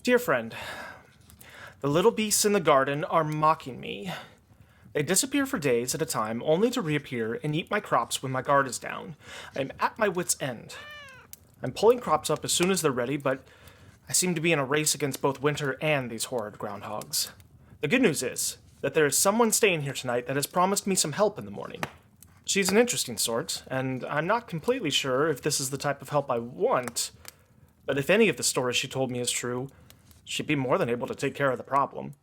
Dear friend, the little beasts in the garden are mocking me. They disappear for days at a time, only to reappear and eat my crops when my guard is down. I am at my wit's end. I'm pulling crops up as soon as they're ready, but I seem to be in a race against both winter and these horrid groundhogs. The good news is that there is someone staying here tonight that has promised me some help in the morning. She's an interesting sort, and I'm not completely sure if this is the type of help I want, but if any of the stories she told me is true, she'd be more than able to take care of the problem.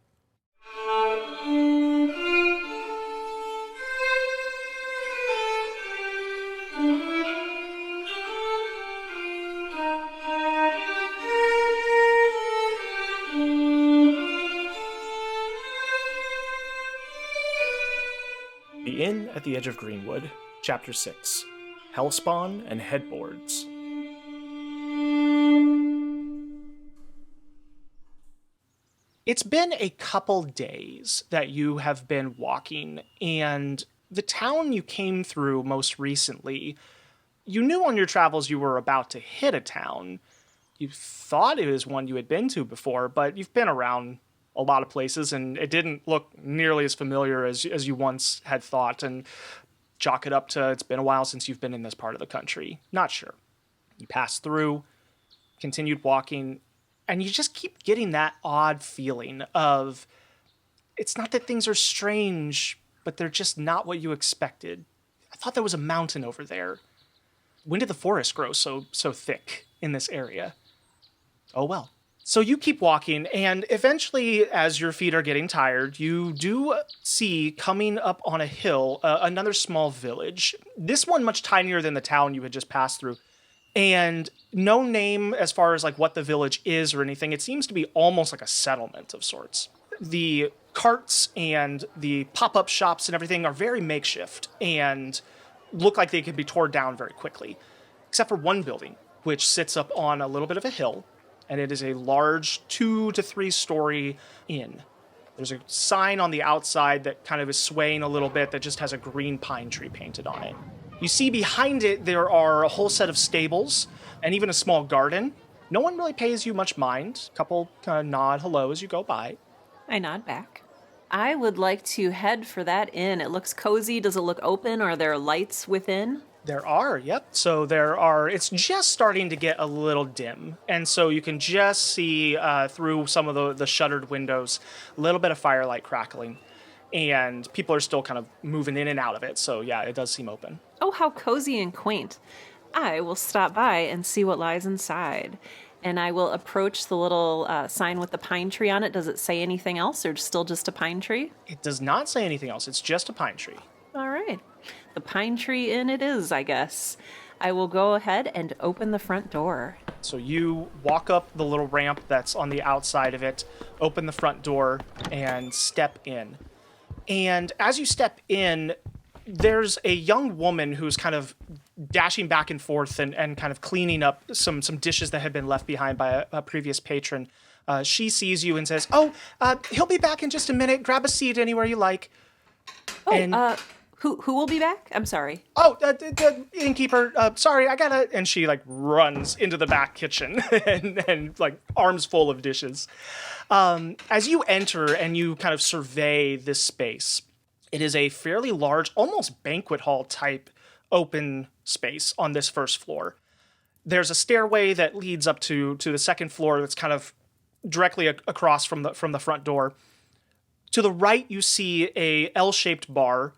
The Inn at the Edge of Greenwood, Chapter 6, Hellspawn and Headboards. It's been a couple days that you have been walking, and the town you came through most recently, you knew on your travels you were about to hit a town. You thought it was one you had been to before, but you've been around a lot of places, and it didn't look nearly as familiar as you once had thought, and chalk it up to it's been a while since you've been in this part of the country. Not sure. You passed through, continued walking, and you just keep getting that odd feeling of, it's not that things are strange, but they're just not what you expected. I thought there was a mountain over there. When did the forest grow so thick in this area? Oh well. So you keep walking, and eventually, as your feet are getting tired, you do see coming up on a hill another small village. This one much tinier than the town you had just passed through. And no name as far as like what the village is or anything. It seems to be almost like a settlement of sorts. The carts and the pop-up shops and everything are very makeshift and look like they could be torn down very quickly. Except for one building, which sits up on a little bit of a hill. And it is a large 2 to 3 story inn. There's a sign on the outside that kind of is swaying a little bit that just has a green pine tree painted on it. You see behind it there are a whole set of stables and even a small garden. No one really pays you much mind. A couple kind of nod hello as you go by. I nod back. I would like to head for that inn. It looks cozy. Does it look open? Are there lights within? There are, yep. So there are, it's just starting to get a little dim. And so you can just see through some of the shuttered windows, a little bit of firelight crackling. And people are still kind of moving in and out of it. So yeah, it does seem open. Oh, how cozy and quaint. I will stop by and see what lies inside. And I will approach the little sign with the pine tree on it. Does it say anything else or still just a pine tree? It does not say anything else. It's just a pine tree. All right. The pine tree inn it is, I guess. I will go ahead and open the front door. So you walk up the little ramp that's on the outside of it, open the front door, and step in. And as you step in, there's a young woman who's kind of dashing back and forth and kind of cleaning up some dishes that had been left behind by a previous patron. She sees you and says, he'll be back in just a minute. Grab a seat anywhere you like. Who will be back? I'm sorry. The innkeeper. Sorry, I gotta. And she like runs into the back kitchen and like arms full of dishes. As you enter and you kind of survey this space, it is a fairly large, almost banquet hall type open space on this first floor. There's a stairway that leads up to the second floor that's kind of directly across from the front door. To the right, you see a L-shaped bar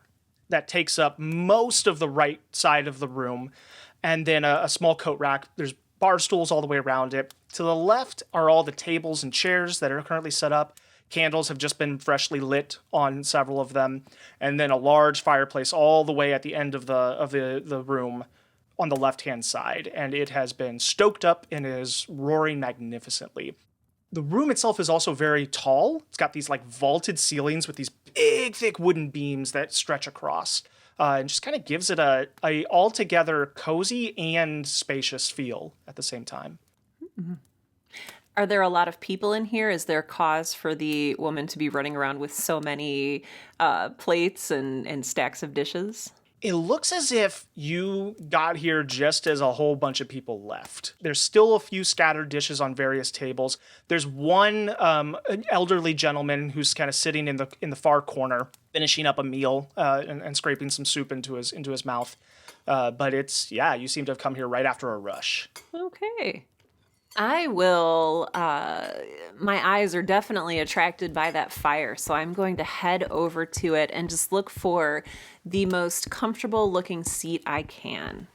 that takes up most of the right side of the room, and then a small coat rack. There's bar stools all the way around it. To the left are all the tables and chairs that are currently set up. Candles have just been freshly lit on several of them, and then a large fireplace all the way at the end of the room on the left-hand side, and it has been stoked up and is roaring magnificently. The room itself is also very tall. It's got these like vaulted ceilings with these big, thick wooden beams that stretch across. And just kind of gives it a altogether cozy and spacious feel at the same time. Mm-hmm. Are there a lot of people in here? Is there cause for the woman to be running around with so many plates and stacks of dishes? It looks as if you got here just as a whole bunch of people left. There's still a few scattered dishes on various tables. There's one an elderly gentleman who's kind of sitting in the far corner, finishing up a meal and scraping some soup into his mouth. But you seem to have come here right after a rush. Okay. I will, my eyes are definitely attracted by that fire, so I'm going to head over to it and just look for the most comfortable looking seat I can.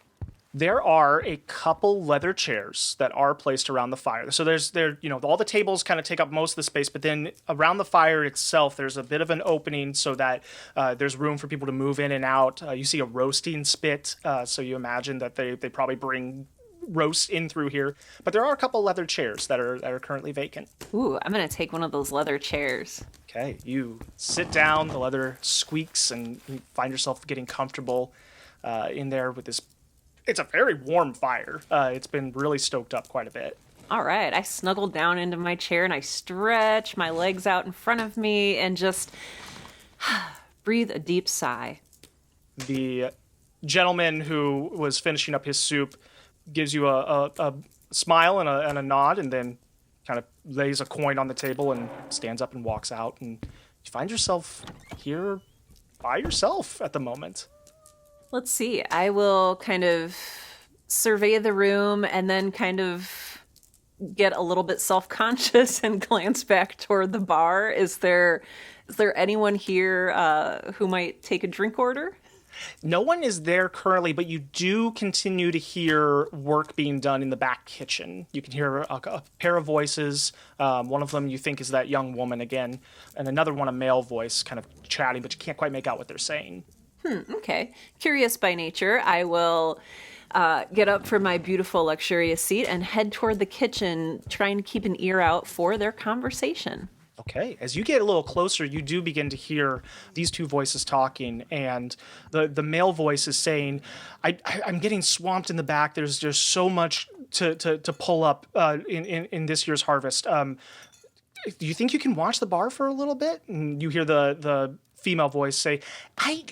There are a couple leather chairs that are placed around the fire. So all the tables kind of take up most of the space, but then around the fire itself, there's a bit of an opening so that there's room for people to move in and out. You see a roasting spit, so you imagine that they probably bring roasts in through here. But there are a couple leather chairs that are currently vacant. Ooh, I'm going to take one of those leather chairs. Okay, you sit down, the leather squeaks, and you find yourself getting comfortable in there with this. It's a very warm fire. It's been really stoked up quite a bit. All right, I snuggle down into my chair and I stretch my legs out in front of me and just breathe a deep sigh. The gentleman who was finishing up his soup gives you a smile and a nod, and then kind of lays a coin on the table and stands up and walks out. And you find yourself here by yourself at the moment. Let's see. I will kind of survey the room and then kind of get a little bit self-conscious and glance back toward the bar. Is there anyone here who might take a drink order? No one is there currently, but you do continue to hear work being done in the back kitchen. You can hear a pair of voices. One of them you think is that young woman again, and another one a male voice kind of chatting, but you can't quite make out what they're saying. Okay. Curious by nature, I will get up from my beautiful, luxurious seat and head toward the kitchen, trying to keep an ear out for their conversation. Okay, as you get a little closer, you do begin to hear these two voices talking, and the male voice is saying, I'm getting swamped in the back. There's just so much to pull up in this year's harvest. Do you think you can watch the bar for a little bit? And you hear the female voice say, I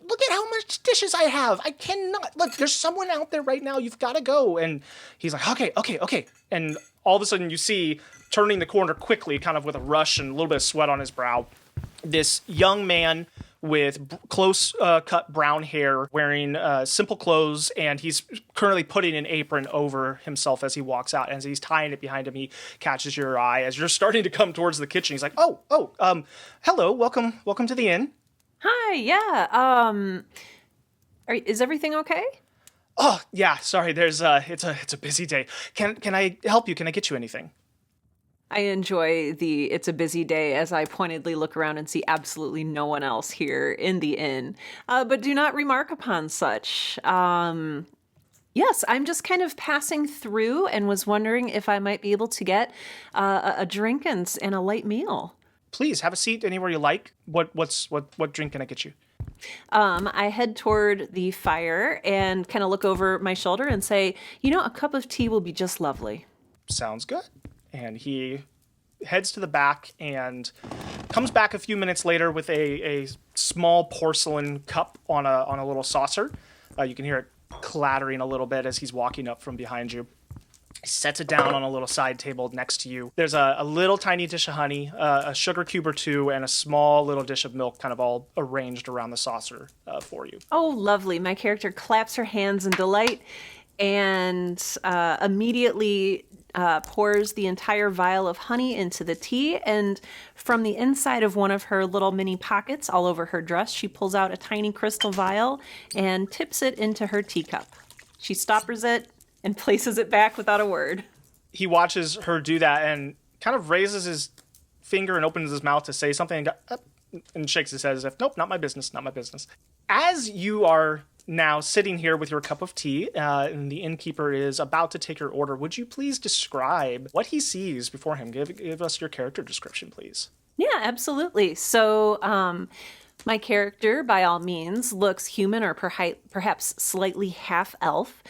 look at how much dishes I have. I cannot. Look, there's someone out there right now. You've got to go. And he's like, okay. And all of a sudden you see, turning the corner quickly, kind of with a rush and a little bit of sweat on his brow, this young man with close cut brown hair, wearing simple clothes, and he's currently putting an apron over himself as he walks out. And as he's tying it behind him, he catches your eye as you're starting to come towards the kitchen. He's like, hello, welcome to the inn. Hi, yeah. Is everything okay? Oh, yeah, sorry, it's a busy day. Can I help you? Can I get you anything? I enjoy it's a busy day as I pointedly look around and see absolutely no one else here in the inn, but do not remark upon such. Yes, I'm just kind of passing through and was wondering if I might be able to get a drink and a light meal. Please, have a seat anywhere you like. What drink can I get you? I head toward the fire and kind of look over my shoulder and say, a cup of tea will be just lovely. Sounds good. And he heads to the back and comes back a few minutes later with a small porcelain cup on a little saucer. You can hear it clattering a little bit as he's walking up from behind you. He sets it down on a little side table next to you. There's a little tiny dish of honey, a sugar cube or two, and a small little dish of milk kind of all arranged around the saucer for you. Oh, lovely. My character claps her hands in delight and immediately pours the entire vial of honey into the tea, and from the inside of one of her little mini pockets all over her dress, she pulls out a tiny crystal vial and tips it into her teacup. She stoppers it and places it back without a word. He watches her do that and kind of raises his finger and opens his mouth to say something and shakes his head as if, nope, not my business. As you are now sitting here with your cup of tea, and the innkeeper is about to take your order, would you please describe what he sees before him? Give us your character description, please. Yeah, absolutely. So, my character, by all means, looks human or perhaps slightly half-elf.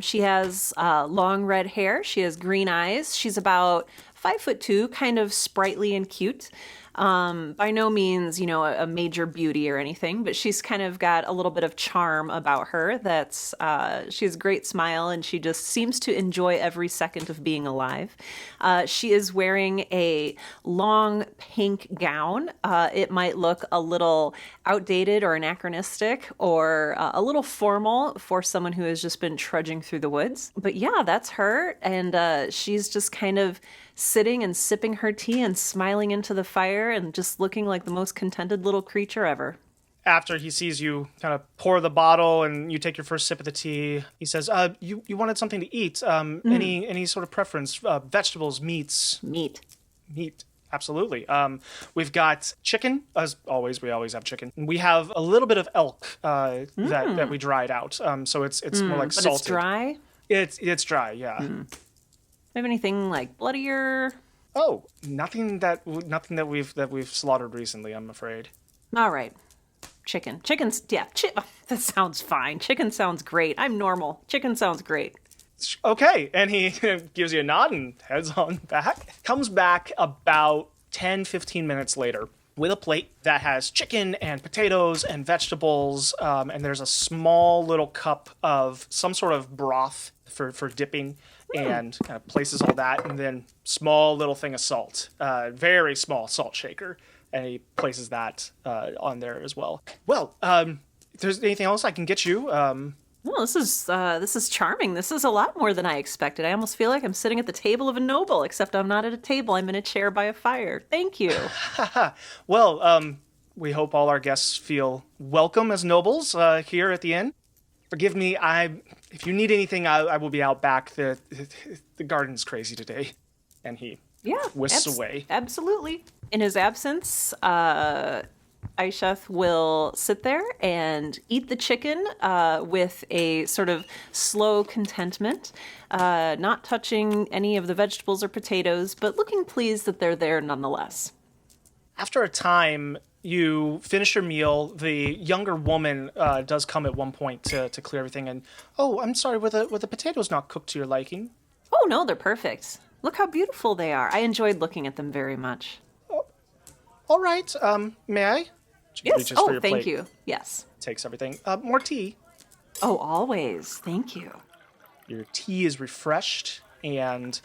She has long red hair. She has green eyes. She's about 5'2", kind of sprightly and cute. By no means, a major beauty or anything, but she's kind of got a little bit of charm about her. She has a great smile, and she just seems to enjoy every second of being alive. She is wearing a long pink gown. It might look a little outdated or anachronistic or a little formal for someone who has just been trudging through the woods. But yeah, that's her. And she's just kind of sitting and sipping her tea and smiling into the fire and just looking like the most contented little creature ever. After he sees you kind of pour the bottle and you take your first sip of the tea, he says, you wanted something to eat. Any sort of preference? Vegetables, meats? Meat. Meat. Absolutely. We've got chicken, as always. We always have chicken. We have a little bit of elk that we dried out. So it's more like but salted. It's dry? It's dry, yeah. Have anything like bloodier? Oh, nothing that we've slaughtered recently, I'm afraid. All right. Chicken. Chicken's, yeah, that sounds fine. Chicken sounds great. I'm normal. Chicken sounds great. Okay, and he gives you a nod and heads on back. Comes back about 10, 15 minutes later with a plate that has chicken and potatoes and vegetables, and there's a small little cup of some sort of broth for dipping, and kind of places all that, and then small little thing of salt, very small salt shaker, and he places that on there as well. Well, if there's anything else I can get you, Well, this is charming. This is a lot more than I expected. I almost feel like I'm sitting at the table of a noble, except I'm not at a table. I'm in a chair by a fire. Thank you. Well, we hope all our guests feel welcome as nobles here at the inn. Forgive me, if you need anything, I will be out back. The garden's crazy today. And he whisks away. Absolutely. In his absence, Eisheth will sit there and eat the chicken with a sort of slow contentment, not touching any of the vegetables or potatoes, but looking pleased that they're there nonetheless. After a time, you finish your meal. The younger woman does come at one point to clear everything. And, oh, I'm sorry, were the potatoes not cooked to your liking? Oh, no, they're perfect. Look how beautiful they are. I enjoyed looking at them very much. Oh, all right. May I? She Yes. reaches for Oh, your thank plate, you. Yes. takes everything. More tea. Oh, always. Thank you. Your tea is refreshed. And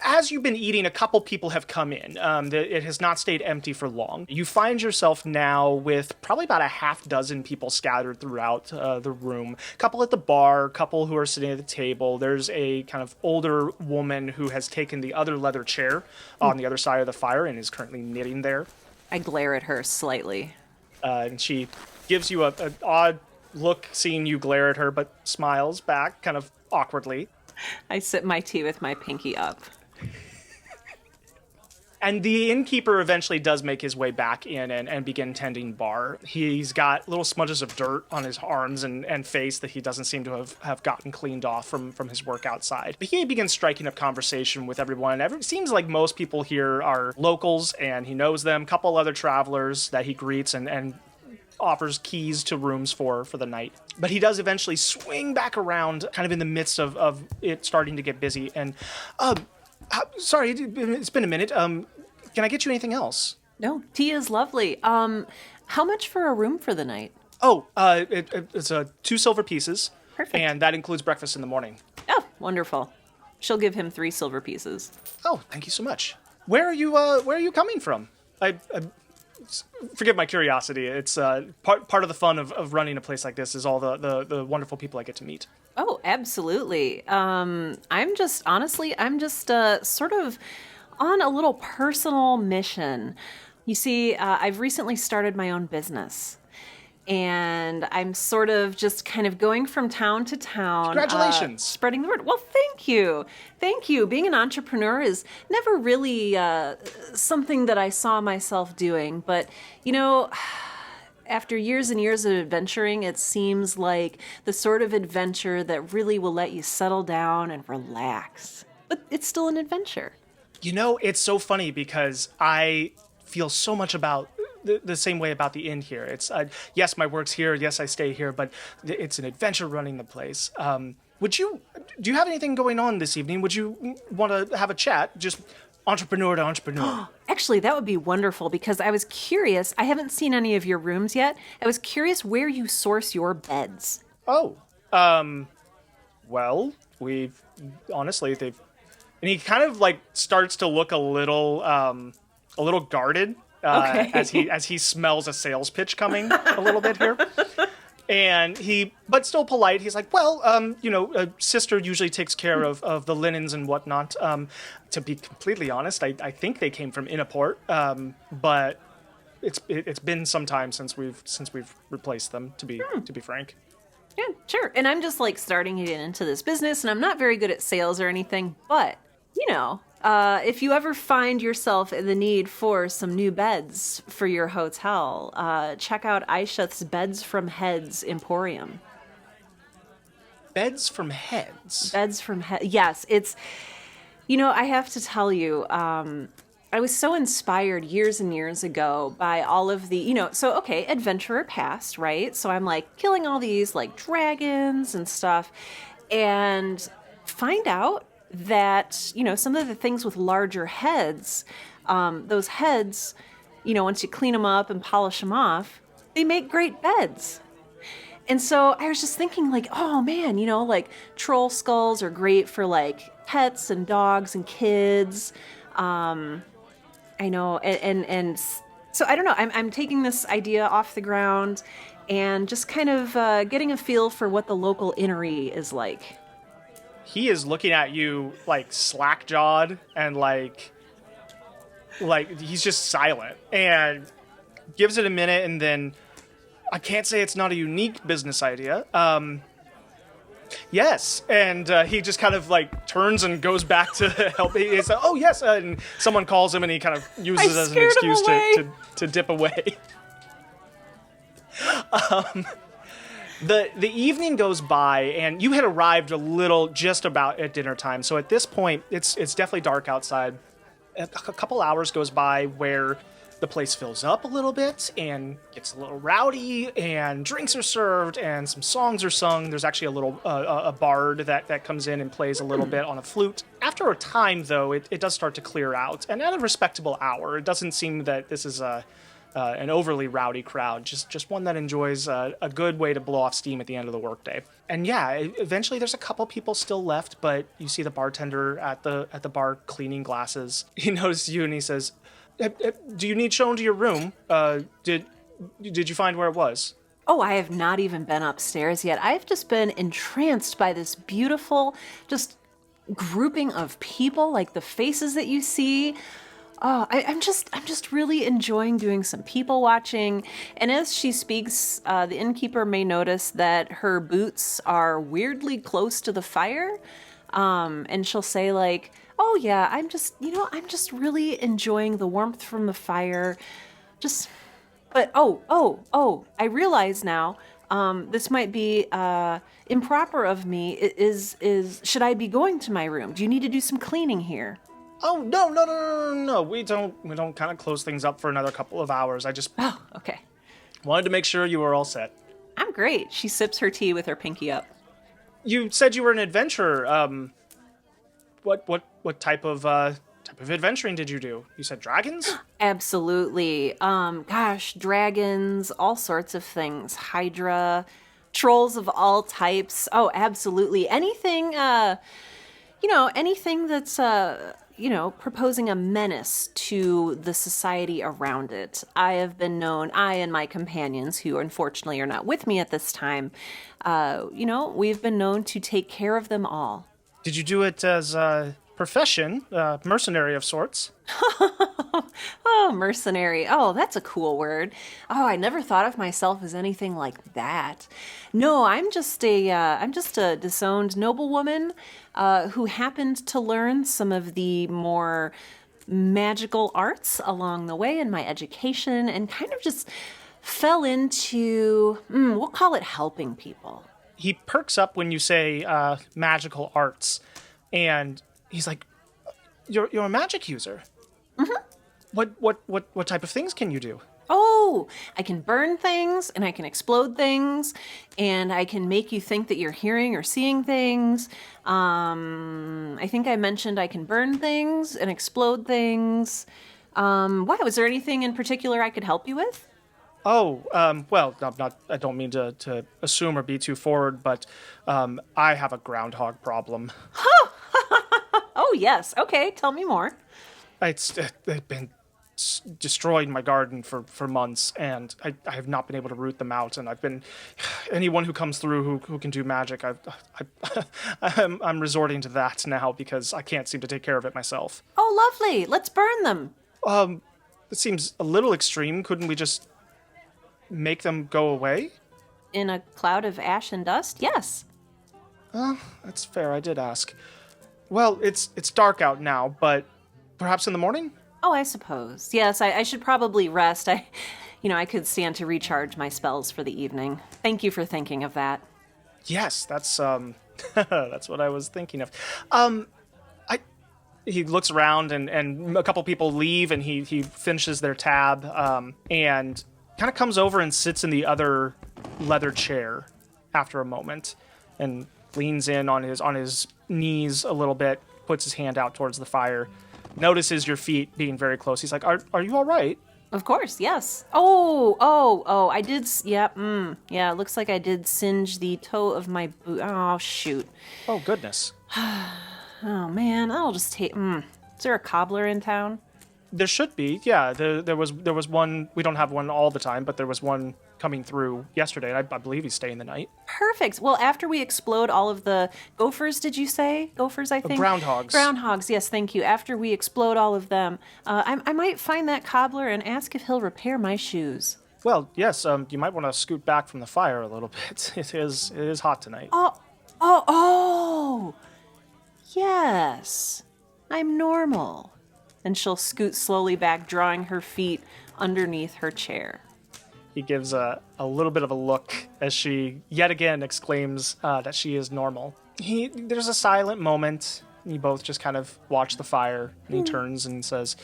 as you've been eating, a couple people have come in. It has not stayed empty for long. You find yourself now with probably about a half dozen people scattered throughout the room. A couple at the bar, a couple who are sitting at the table. There's a kind of older woman who has taken the other leather chair on the other side of the fire and is currently knitting there. I glare at her slightly. And she gives you an odd look seeing you glare at her, but smiles back kind of awkwardly. I sip my tea with my pinky up. And the innkeeper eventually does make his way back in and begin tending bar. He's got little smudges of dirt on his arms and face that he doesn't seem to have gotten cleaned off from his work outside. But he begins striking up conversation with everyone. It seems like most people here are locals, and he knows them. A couple other travelers that he greets and offers keys to rooms for the night. But he does eventually swing back around kind of in the midst of it starting to get busy. And, sorry, it's been a minute. Can I get you anything else? No, tea is lovely. How much for a room for the night? Oh, it's 2 silver pieces. Perfect. And that includes breakfast in the morning. Oh, wonderful. She'll give him 3 silver pieces. Oh, thank you so much. Where are you coming from? I forgive my curiosity. It's part of the fun of running a place like this is all the wonderful people I get to meet. Oh, absolutely. I'm just sort of on a little personal mission. You see, I've recently started my own business. And I'm sort of just kind of going from town to town. Congratulations. Spreading the word. Well, thank you. Thank you. Being an entrepreneur is never really something that I saw myself doing. But, after years and years of adventuring, it seems like the sort of adventure that really will let you settle down and relax. But it's still an adventure. It's so funny because I feel so much about the same way about the inn here. It's yes, my work's here. Yes, I stay here, but it's an adventure running the place. Do you have anything going on this evening? Would you want to have a chat? Just entrepreneur to entrepreneur. Actually, that would be wonderful because I was curious. I haven't seen any of your rooms yet. I was curious where you source your beds. Oh, well, we've honestly they've, and he kind of like starts to look a little guarded Okay. as he smells a sales pitch coming a little bit here. And but still polite, he's like, well, a sister usually takes care of the linens and whatnot. To be completely honest, I think they came from Innkeeper, but it's been some time since we've replaced them. To be frank. Yeah, sure. And I'm just like starting to get into this business, and I'm not very good at sales or anything, but if you ever find yourself in the need for some new beds for your hotel, check out Eisheth's Beds from Heads Emporium. Beds from Heads. Beds from Heads. Yes, it's, I have to tell you, I was so inspired years and years ago by all of the, adventurer past, right? So I'm like killing all these like dragons and stuff, and find out that, some of the things with larger heads, those heads, once you clean them up and polish them off, they make great beds. And so I was just thinking like, oh man, like troll skulls are great for like pets and dogs and kids. I know. And so I don't know, I'm taking this idea off the ground and just kind of getting a feel for what the local innery is like. He is looking at you like slack-jawed and like he's just silent and gives it a minute, and then I can't say it's not a unique business idea. Yes, and he just kind of like turns and goes back to help. He's like, oh yes, and someone calls him, and he kind of uses it as an excuse to dip away. The evening goes by, and you had arrived a little just about at dinner time. So at this point, it's definitely dark outside. A couple hours goes by where the place fills up a little bit and gets a little rowdy, and drinks are served and some songs are sung. There's actually a little a bard that comes in and plays a little bit on a flute. After a time, though, it does start to clear out, and at a respectable hour. It doesn't seem that this is an overly rowdy crowd, just one that enjoys a good way to blow off steam at the end of the workday. And yeah, eventually there's a couple people still left, but you see the bartender at the bar cleaning glasses. He notices you and he says, do you need shown to your room? Did you find where it was? Oh, I have not even been upstairs yet. I've just been entranced by this beautiful, just grouping of people, like the faces that you see. Oh, I'm just really enjoying doing some people watching. And as she speaks, the innkeeper may notice that her boots are weirdly close to the fire. And she'll say like, oh yeah, I'm just really enjoying the warmth from the fire. But I realize now, this might be improper of me. Should I be going to my room? Do you need to do some cleaning here? Oh, no. We don't kind of close things up for another couple of hours. Oh, okay. Wanted to make sure you were all set. I'm great. She sips her tea with her pinky up. You said you were an adventurer. What type of adventuring did you do? You said dragons? Absolutely. Dragons, all sorts of things. Hydra, trolls of all types. Oh, absolutely. Anything, anything that's, proposing a menace to the society around it. I and my companions, who unfortunately are not with me at this time, we've been known to take care of them all. Did you do it as a profession, mercenary of sorts? Oh, mercenary. Oh, that's a cool word. Oh, I never thought of myself as anything like that. No, I'm just a disowned noblewoman who happened to learn some of the more magical arts along the way in my education, and kind of just fell into, we'll call it helping people. He perks up when you say magical arts, and he's like, "You're a magic user. Mm-hmm. What type of things can you do?" Oh, I can burn things and I can explode things and I can make you think that you're hearing or seeing things. I think I mentioned I can burn things and explode things. Why? Was there anything in particular I could help you with? Oh, well, not. I don't mean to assume or be too forward, but I have a groundhog problem. Oh, yes. Okay, tell me more. They've been destroying my garden for months, and I have not been able to root them out. And I've been anyone who comes through who can do magic. I'm resorting to that now because I can't seem to take care of it myself. Oh, lovely. Let's burn them. It seems a little extreme. Couldn't we just make them go away? In a cloud of ash and dust? Yes. That's fair. I did ask. Well, it's dark out now, but perhaps in the morning? Oh, I suppose. Yes, I should probably rest. I could stand to recharge my spells for the evening. Thank you for thinking of that. Yes, that's that's what I was thinking of. He looks around and a couple people leave and he finishes their tab and kind of comes over and sits in the other leather chair after a moment and leans in on his knees a little bit, puts his hand out towards the fire, notices your feet being very close. He's like, are you all right? Of course, yes. Oh, I did, yeah, yeah, it looks like I did singe the toe of my boot. Oh, shoot. Oh, goodness. Oh, man, I'll just take, is there a cobbler in town? There should be, yeah. There was one. We don't have one all the time, but there was one coming through yesterday. I believe he's staying the night. Perfect. Well, after we explode all of the gophers, did you say? Gophers, I think? Groundhogs. Groundhogs, yes, thank you. After we explode all of them, I might find that cobbler and ask if he'll repair my shoes. Well, yes, you might want to scoot back from the fire a little bit. It is hot tonight. Oh! Yes. I'm normal. And she'll scoot slowly back, drawing her feet underneath her chair. He gives a little bit of a look as she yet again exclaims that she is normal. There's a silent moment. You both just kind of watch the fire, and he turns and says,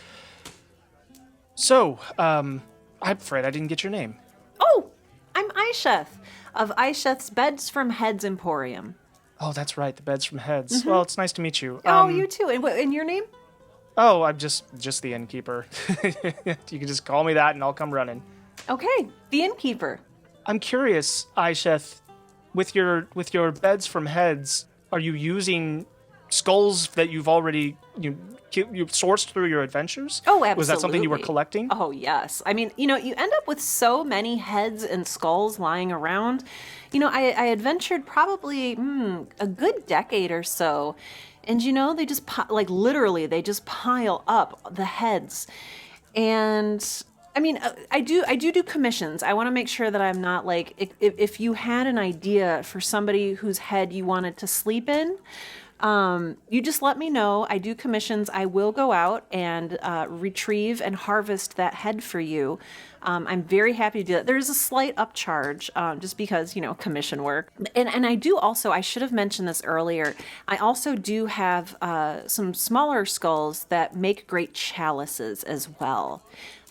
"So, I'm afraid I didn't get your name." Oh, I'm Eisheth, of Eisheth's Beds from Heads Emporium. Oh, that's right, the Beds from Heads. Well, it's nice to meet you. You too. And your name? Oh, I'm just the Innkeeper. You can just call me that, and I'll come running. Okay, the Innkeeper. I'm curious, Eisheth, with your Beds from Heads, are you using skulls that you've already you've sourced through your adventures? Oh, absolutely. Was that something you were collecting? Oh, yes. I mean, you end up with so many heads and skulls lying around. I adventured probably a good decade or so. And, they just, literally, they just pile up the heads. And, I mean, I do commissions. I want to make sure that I'm not, if you had an idea for somebody whose head you wanted to sleep in, you just let me know. I do commissions. I will go out and retrieve and harvest that head for you. I'm very happy to do that. There's a slight upcharge just because, commission work. And I do also, I should have mentioned this earlier, I also do have some smaller skulls that make great chalices as well.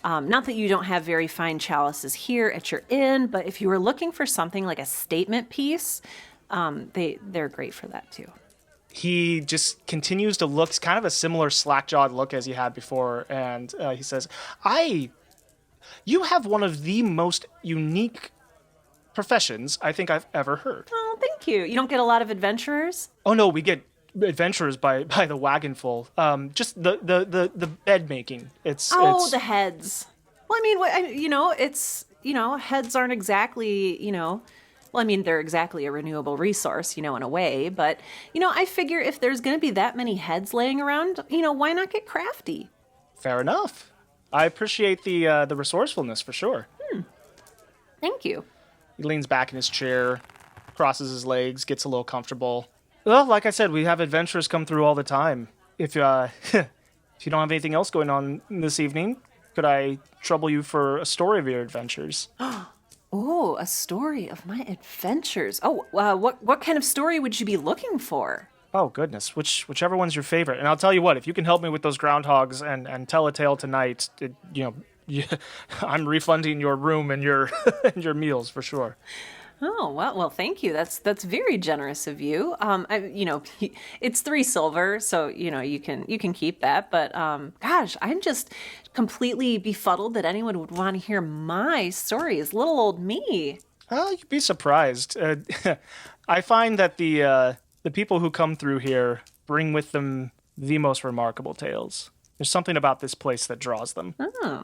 Not that you don't have very fine chalices here at your inn, but if you were looking for something like a statement piece, they're great for that too. He just continues to look kind of a similar slack-jawed look as he had before, and he says, you have one of the most unique professions I think I've ever heard. Oh, thank you. You don't get a lot of adventurers? Oh, no, we get adventurers by the wagonful. Just the bed making. It's the heads. Well, I mean, it's, heads aren't exactly, well, I mean, they're exactly a renewable resource, in a way. But, I figure if there's going to be that many heads laying around, why not get crafty? Fair enough. I appreciate the resourcefulness for sure. Thank you. He leans back in his chair, crosses his legs, gets a little comfortable. Well, like I said, we have adventurers come through all the time. If if you don't have anything else going on this evening, could I trouble you for a story of your adventures? Oh, a story of my adventures. Oh, what kind of story would you be looking for? Oh, goodness. Whichever one's your favorite. And I'll tell you what, if you can help me with those groundhogs and tell a tale tonight, I'm refunding your room and your and your meals for sure. Oh, well, thank you. That's very generous of you. It's 3 silver, so you can keep that. But gosh, I'm just completely befuddled that anyone would want to hear my stories. Little old me. Oh, you'd be surprised. I find that the people who come through here bring with them the most remarkable tales. There's something about this place that draws them. Oh.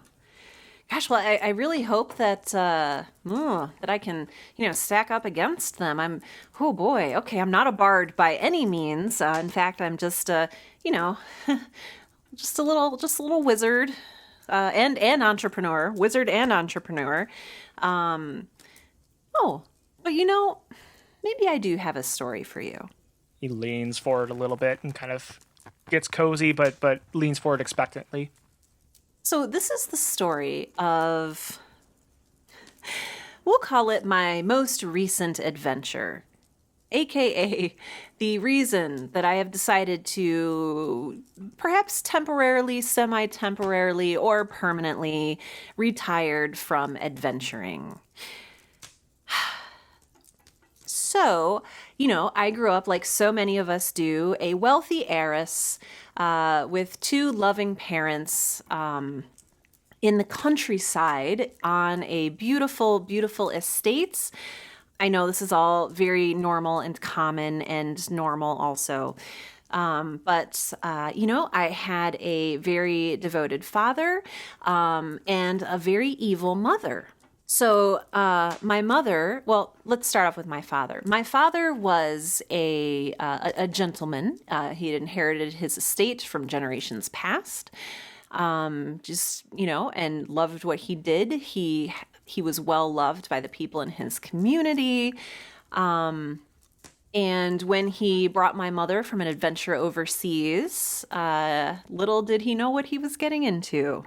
Gosh, well, I really hope that I can, stack up against them. Oh boy, okay, I'm not a bard by any means. In fact, I'm just, just a little wizard, and entrepreneur, wizard and entrepreneur. Oh, but maybe I do have a story for you. He leans forward a little bit and kind of gets cozy, but leans forward expectantly. So this is the story of, we'll call it my most recent adventure, aka the reason that I have decided to perhaps temporarily, semi-temporarily, or permanently retired from adventuring. So, I grew up like so many of us do, a wealthy heiress with 2 loving parents in the countryside on a beautiful, beautiful estate. I know this is all very normal and common and normal also. But I had a very devoted father and a very evil mother. So my mother, well, let's start off with my father. My father was a gentleman. He had inherited his estate from generations past. And loved what he did. He was well loved by the people in his community. And when he brought my mother from an adventure overseas, little did he know what he was getting into.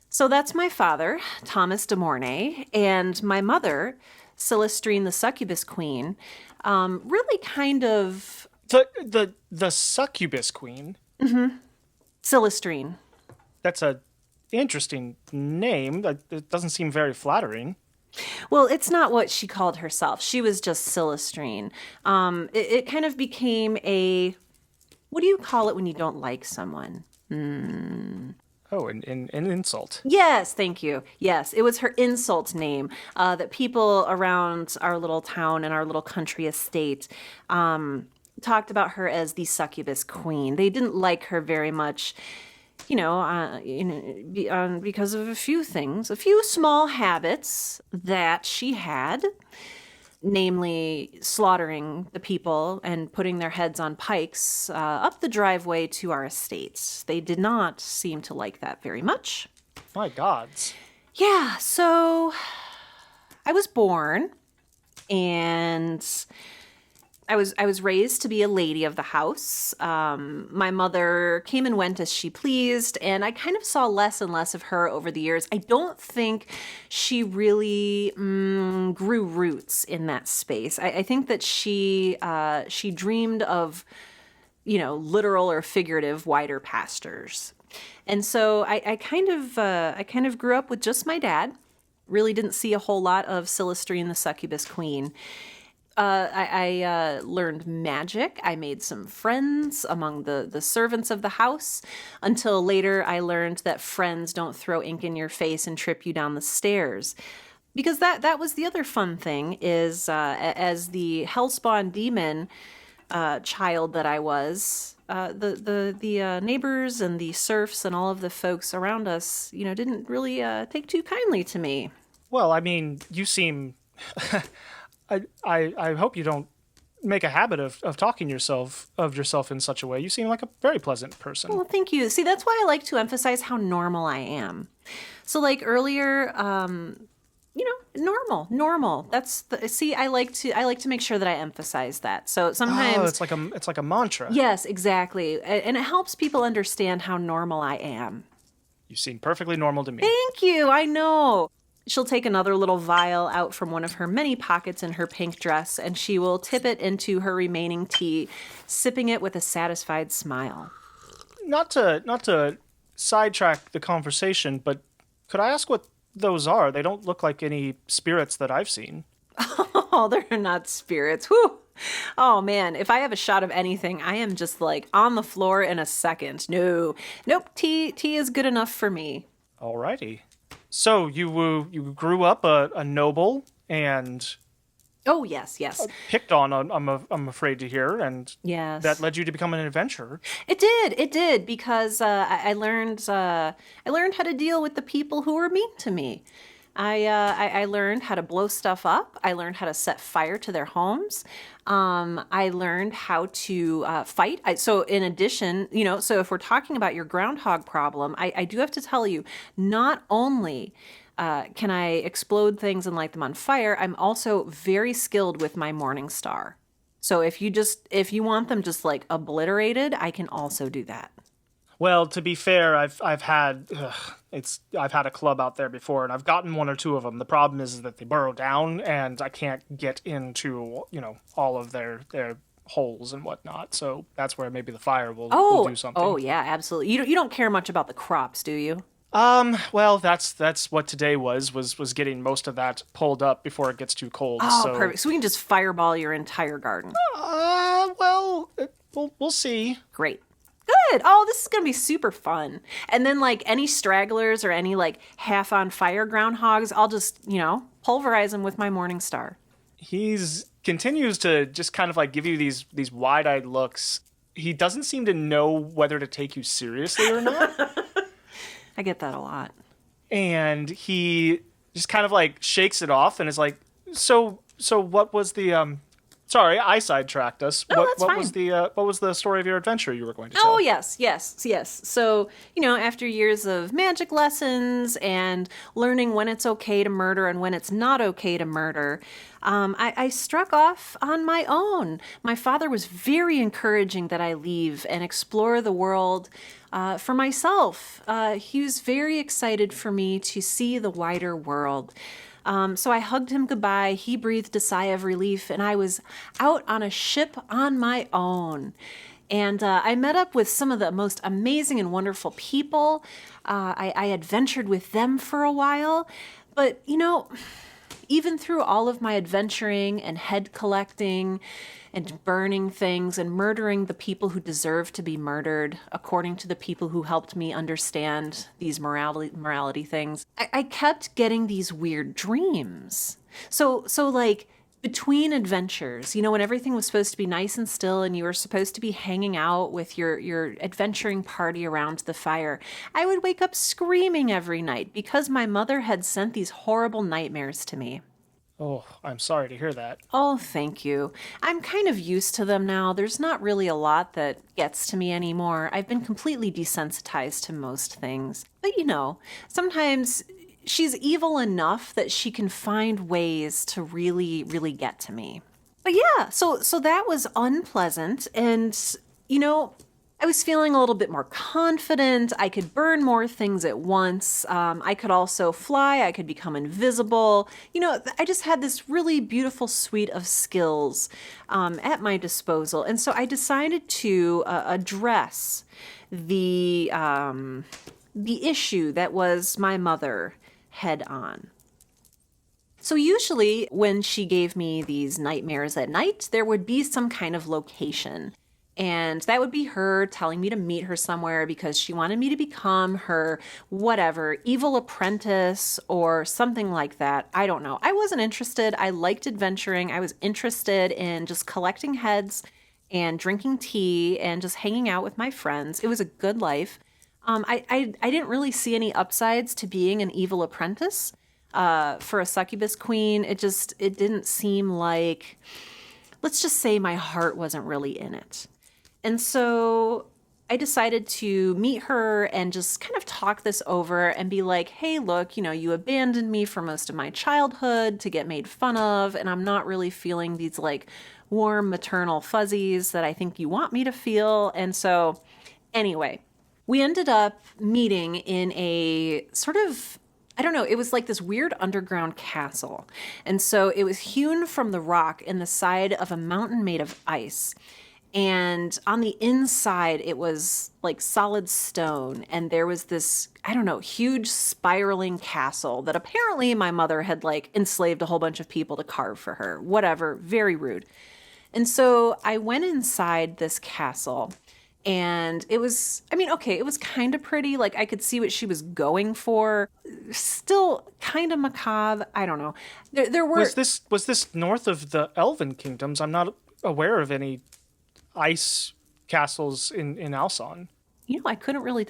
So that's my father, Thomas de Mornay, and my mother, Celestrine the Succubus Queen, really kind of... The Succubus Queen? Mm-hmm. Celestrine. That's a interesting name. It doesn't seem very flattering. Well, it's not what she called herself. She was just Celestrine. It kind of became a... What do you call it when you don't like someone? Oh, an insult. Yes, thank you. Yes, it was her insult name that people around our little town and our little country estate talked about her as the Succubus Queen. They didn't like her very much, because of a few things, a few small habits that she had. Namely, slaughtering the people and putting their heads on pikes up the driveway to our estates. They did not seem to like that very much. My gods. Yeah, so I was born, and I was raised to be a lady of the house. My mother came and went as she pleased, and I kind of saw less and less of her over the years. I don't think she really grew roots in that space. I think that she dreamed of, literal or figurative wider pastures. And so I kind of grew up with just my dad. Really didn't see a whole lot of Celestrine the Succubus Queen. I learned magic. I made some friends among the servants of the house until later I learned that friends don't throw ink in your face and trip you down the stairs. Because that was the other fun thing is as the Hellspawn demon child that I was, the neighbors and the serfs and all of the folks around us, didn't really take too kindly to me. Well, I mean, you seem... I hope you don't make a habit of talking of yourself in such a way. You seem like a very pleasant person. Well, thank you. See, that's why I like to emphasize how normal I am. So like earlier, normal. I like to make sure that I emphasize that. So sometimes it's like a mantra. Yes, exactly. And it helps people understand how normal I am. You seem perfectly normal to me. Thank you. I know. She'll take another little vial out from one of her many pockets in her pink dress, and she will tip it into her remaining tea, sipping it with a satisfied smile. Not to sidetrack the conversation, but Could I ask what those are? They don't look like any spirits that I've seen. Oh, they're not spirits. Whew. Oh man, if I have a shot of anything, I am just like on the floor in a second. No, nope. Tea is good enough for me. Alrighty. So you grew up a noble and Oh yes, yes, picked on. I'm afraid to hear, and that yes. led you to become an adventurer. It did, because I learned how to deal with the people who were mean to me. I learned how to blow stuff up. I learned how to set fire to their homes. I learned how to fight. So in addition, so if we're talking about your groundhog problem, I do have to tell you, not only can I explode things and light them on fire, I'm also very skilled with my Morning Star. So if you want them just like obliterated, I can also do that. Well, to be fair, I've had a club out there before, and I've gotten one or two of them. The problem is that they burrow down, and I can't get into all of their holes and whatnot. So that's where maybe the fire will do something. Oh yeah, absolutely. You don't care much about the crops, do you? Well, that's what today was getting most of that pulled up before it gets too cold. Oh, So, perfect. So we can just fireball your entire garden. well, we'll see. Great. Good. Oh, this is going to be super fun. And then, like, any stragglers or any, like, half on fire groundhogs, I'll just, pulverize them with my Morning Star. He's continues to just kind of like give you these wide-eyed looks. He doesn't seem to know whether to take you seriously or not. I get that a lot. And he just kind of like shakes it off and is like, so what was the sorry, I sidetracked us. Oh, what that's what fine. was the what was the story of your adventure you were going to tell? Oh, yes. So, after years of magic lessons and learning when it's okay to murder and when it's not okay to murder, I struck off on my own. My father was very encouraging that I leave and explore the world for myself. He was very excited for me to see the wider world. So I hugged him goodbye. He breathed a sigh of relief, and I was out on a ship on my own. And I met up with some of the most amazing and wonderful people. I adventured with them for a while. But, even through all of my adventuring and head collecting and burning things and murdering the people who deserve to be murdered, according to the people who helped me understand these morality things, I kept getting these weird dreams. So like between adventures, when everything was supposed to be nice and still and you were supposed to be hanging out with your adventuring party around the fire, I would wake up screaming every night because my mother had sent these horrible nightmares to me. Oh, I'm sorry to hear that. Oh, thank you. I'm kind of used to them now. There's not really a lot that gets to me anymore. I've been completely desensitized to most things. But sometimes she's evil enough that she can find ways to really, really get to me. But yeah, so that was unpleasant. And, I was feeling a little bit more confident. I could burn more things at once. I could also fly. I could become invisible. I just had this really beautiful suite of skills at my disposal. And so I decided to address the issue that was my mother head on. So usually when she gave me these nightmares at night, there would be some kind of location. And that would be her telling me to meet her somewhere because she wanted me to become her whatever, evil apprentice or something like that. I don't know. I wasn't interested. I liked adventuring. I was interested in just collecting heads and drinking tea and just hanging out with my friends. It was a good life. I didn't really see any upsides to being an evil apprentice. For a succubus queen, it didn't seem like, let's just say my heart wasn't really in it. And so I decided to meet her and just kind of talk this over and be like, hey, look, you abandoned me for most of my childhood to get made fun of, and I'm not really feeling these like warm maternal fuzzies that I think you want me to feel. And so anyway, we ended up meeting in a sort of, I don't know, it was like this weird underground castle. And so it was hewn from the rock in the side of a mountain made of ice. And on the inside, it was like solid stone. And there was this, I don't know, huge spiraling castle that apparently my mother had like enslaved a whole bunch of people to carve for her. Whatever, very rude. And so I went inside this castle and it was, I mean, okay, it was kind of pretty. Like I could see what she was going for. Still kind of macabre. I don't know. There were. Was this north of the Elven kingdoms? I'm not aware of any ice castles in Alson. I couldn't really.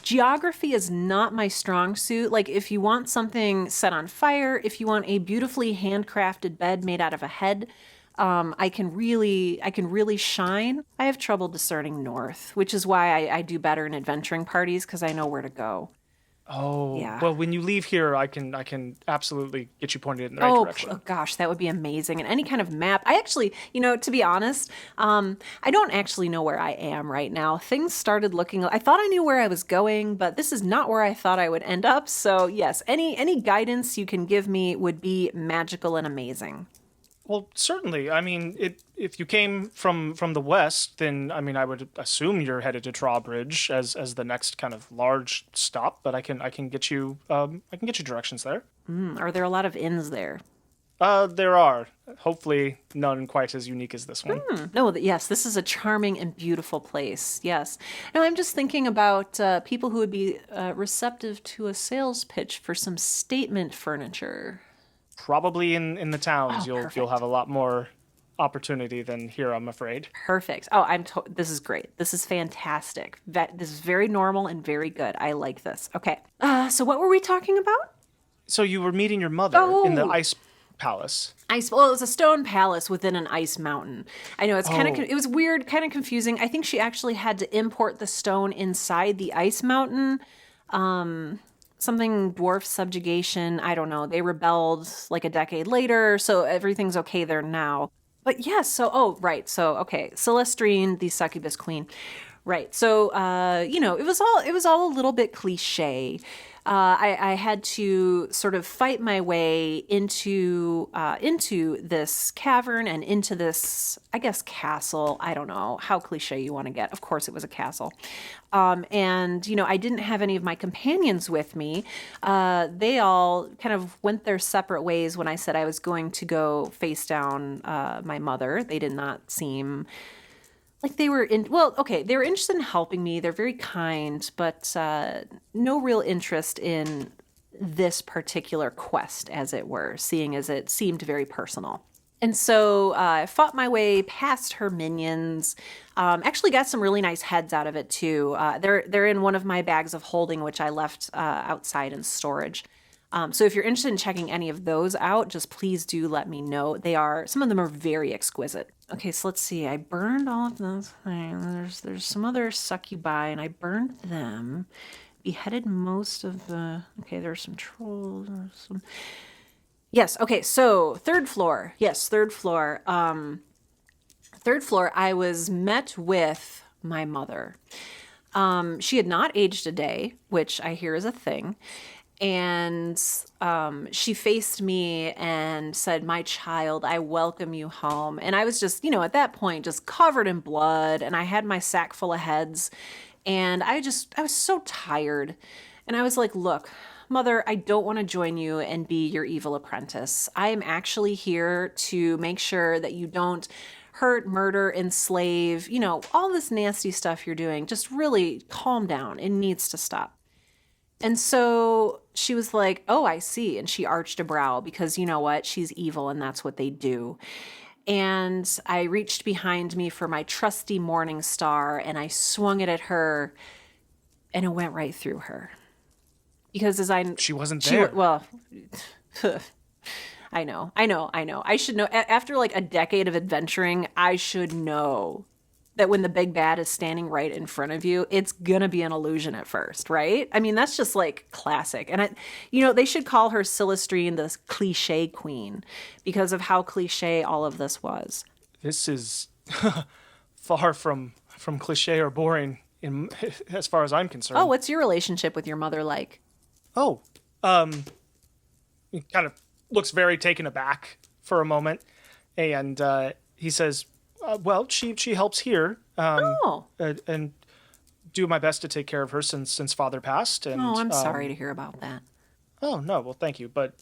Geography is not my strong suit. Like, if you want something set on fire, if you want a beautifully handcrafted bed made out of a head, I can really shine. I have trouble discerning north, which is why I do better in adventuring parties because I know where to go. Oh, Yeah. well, when you leave here, I can absolutely get you pointed in the right direction. Oh gosh, that would be amazing. And any kind of map. I actually, to be honest, I don't actually know where I am right now. Things started looking, I thought I knew where I was going, but this is not where I thought I would end up. So yes, any guidance you can give me would be magical and amazing. Well, certainly. I mean, if you came from the west, then I mean, I would assume you're headed to Drawbridge as the next kind of large stop. But I can get you directions there. Are there a lot of inns there? There are hopefully none quite as unique as this one. No, yes, this is a charming and beautiful place. Yes. Now, I'm just thinking about people who would be receptive to a sales pitch for some statement furniture. Probably in the towns, you'll Perfect. have a lot more opportunity than here, I'm afraid. Perfect. Oh, this is great. This is fantastic. This is very normal and very good. I like this. Okay. So what were we talking about? So you were meeting your mother in the Oh, ice palace. Well, it was a stone palace within an ice mountain. I know it's kind of, Oh, it was weird, kind of confusing. I think she actually had to import the stone inside the ice mountain. Something dwarf subjugation. I don't know. They rebelled like a decade later, so everything's okay there now. But yes, right. So, okay. Celestrine, the succubus queen. Right. So, it was all a little bit cliche. I had to sort of fight my way into this cavern and into this, I guess, castle. I don't know how cliche you want to get. Of course, it was a castle. And I didn't have any of my companions with me. They all kind of went their separate ways when I said I was going to go face down my mother. They did not seem like they were they were interested in helping me. They're very kind, but no real interest in this particular quest, as it were, seeing as it seemed very personal. And so I fought my way past her minions. Actually got some really nice heads out of it too. They're in one of my bags of holding, which I left outside in storage. So if you're interested in checking any of those out, just please do let me know. Some of them are very exquisite. Okay, so let's see. I burned all of those things. There's some other succubi, and I burned them. Beheaded most of the. Okay, there's some trolls. Yes. Okay. So third floor. Yes, third floor. Third floor. I was met with my mother. She had not aged a day, which I hear is a thing. And she faced me and said, "My child, I welcome you home." And I was just, at that point, just covered in blood. And I had my sack full of heads. And I was so tired. And I was like, "Look, Mother, I don't want to join you and be your evil apprentice. I am actually here to make sure that you don't hurt, murder, enslave, all this nasty stuff you're doing. Just really calm down. It needs to stop." And so she was like, "Oh, I see." And she arched a brow because you know what? She's evil and that's what they do. And I reached behind me for my trusty morning star and I swung it at her and it went right through her. Because She wasn't there. well, I know. I should know. After like a decade of adventuring, I should know that when the big bad is standing right in front of you, it's gonna be an illusion at first, right? I mean, that's just like classic. And they should call her Celestrine the cliche queen because of how cliche all of this was. This is far from cliche or boring as far as I'm concerned. Oh, what's your relationship with your mother like? Oh, he kind of looks very taken aback for a moment, and he says, Well, she helps here, Oh. and do my best to take care of her since father passed. Oh, And I'm sorry to hear about that. oh no, well thank you, but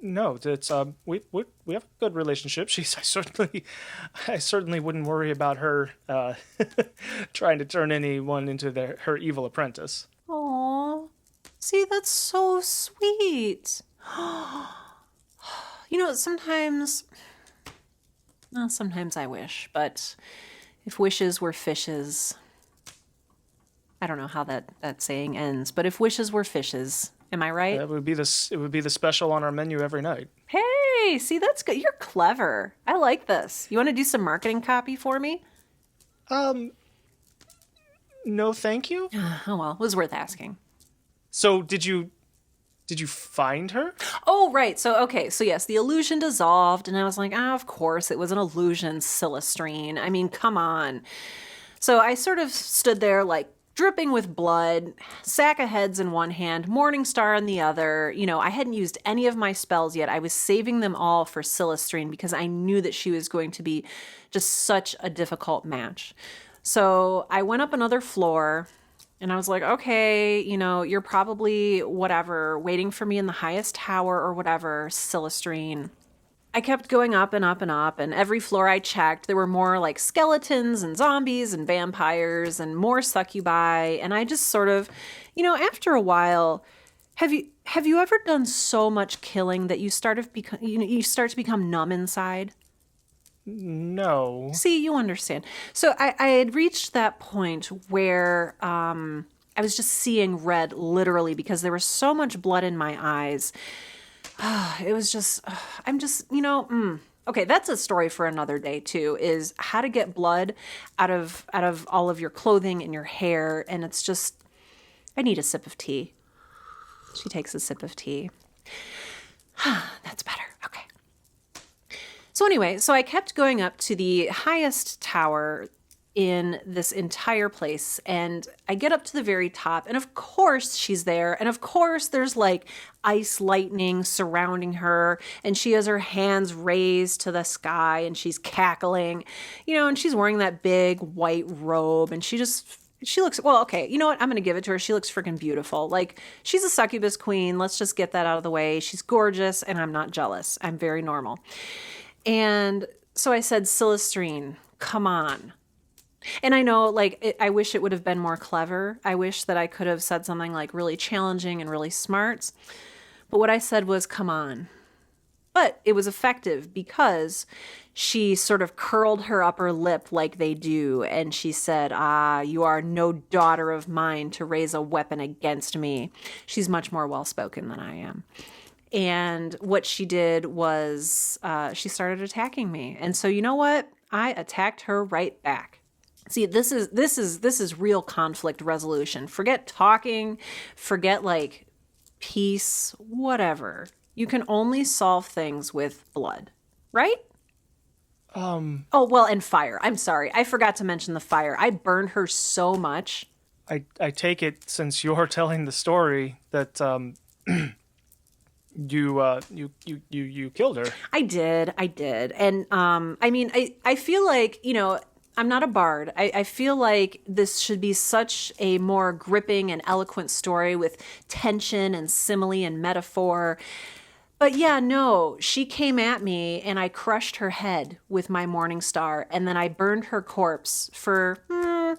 no, it's we have a good relationship. She's I certainly wouldn't worry about her trying to turn anyone into her evil apprentice. Oh, see, that's so sweet. Sometimes, well, sometimes I wish, but if wishes were fishes, I don't know how that saying ends, but if wishes were fishes, am I right? It would be this. It would be the special on our menu every night. Hey, see, that's good. You're clever. I like this. You want to do some marketing copy for me? No, thank you. Oh, well, it was worth asking. So did you find her? Oh, right. So, okay. So, yes, the illusion dissolved, and I was like, of course, it was an illusion, Sillistrine. I mean, come on. So I sort of stood there, like, dripping with blood, sack of heads in one hand, Morning Star in the other. I hadn't used any of my spells yet. I was saving them all for Sillistrine because I knew that she was going to be just such a difficult match. So I went up another floor. And I was like, okay, you're probably whatever, waiting for me in the highest tower or whatever, Sillistrine. I kept going up and up and up, and every floor I checked, there were more like skeletons and zombies and vampires and more succubi. And I just sort of, after a while, have you ever done so much killing that you start to become numb inside? No. See, you understand. So I had reached that point where I was just seeing red, literally, because there was so much blood in my eyes. It was just, Okay, that's a story for another day too. Is how to get blood out of all of your clothing and your hair, and it's just, I need a sip of tea. She takes a sip of tea. That's better. Okay. So anyway, so I kept going up to the highest tower in this entire place, and I get up to the very top, and of course she's there, and of course there's like ice lightning surrounding her, and she has her hands raised to the sky, and she's cackling, and she's wearing that big white robe, and she looks, well, okay, you know what? I'm going to give it to her. She looks freaking beautiful. Like, she's a succubus queen. Let's just get that out of the way. She's gorgeous, and I'm not jealous. I'm very normal. And so I said, Sillistrine, come on. And I know, like, I wish it would have been more clever. I wish that I could have said something, like, really challenging and really smart. But what I said was, come on. But it was effective because she sort of curled her upper lip like they do. And she said, you are no daughter of mine to raise a weapon against me. She's much more well-spoken than I am. And what she did was she started attacking me. And so you know what? I attacked her right back. See, this is real conflict resolution. Forget talking, forget like peace, whatever. You can only solve things with blood, right? Oh, well, and fire. I'm sorry. I forgot to mention the fire. I burned her so much. I take it, since you're telling the story, that you killed her. I did. And I mean, I feel like, I'm not a bard. I feel like this should be such a more gripping and eloquent story with tension and simile and metaphor. But yeah, no, she came at me and I crushed her head with my Morning Star, and then I burned her corpse for, I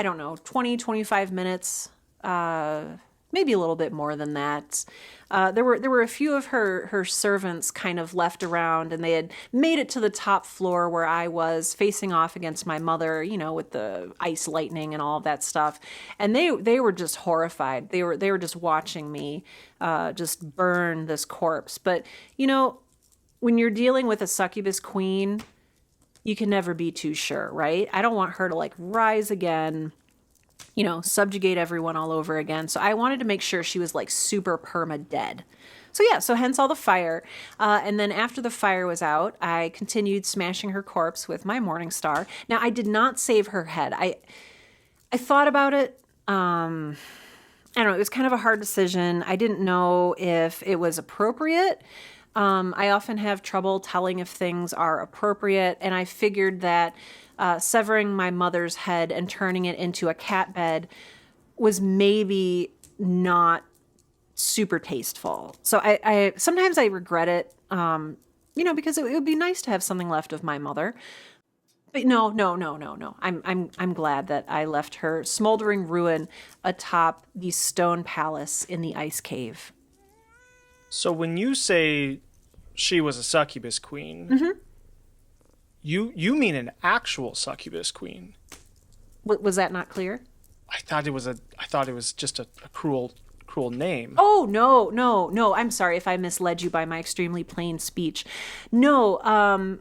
don't know, 20, 25 minutes. Maybe a little bit more than that. There were a few of her servants kind of left around, and they had made it to the top floor where I was facing off against my mother, with the ice lightning and all of that stuff. And they were just horrified. They were just watching me just burn this corpse. But when you're dealing with a succubus queen, you can never be too sure, right? I don't want her to like rise again, subjugate everyone all over again. So I wanted to make sure she was like super perma dead. So hence all the fire. And then after the fire was out, I continued smashing her corpse with my Morning Star. Now, I did not save her head. I thought about it. I don't know. It was kind of a hard decision. I didn't know if it was appropriate. I often have trouble telling if things are appropriate, and I figured that severing my mother's head and turning it into a cat bed was maybe not super tasteful. So I sometimes I regret it, because it would be nice to have something left of my mother. But no, no, no, no, no. I'm glad that I left her smoldering ruin atop the stone palace in the ice cave. So when you say she was a succubus queen, you mean an actual succubus queen? Was that not clear? I thought it was just a cruel name. Oh, no. I'm sorry if I misled you by my extremely plain speech. No,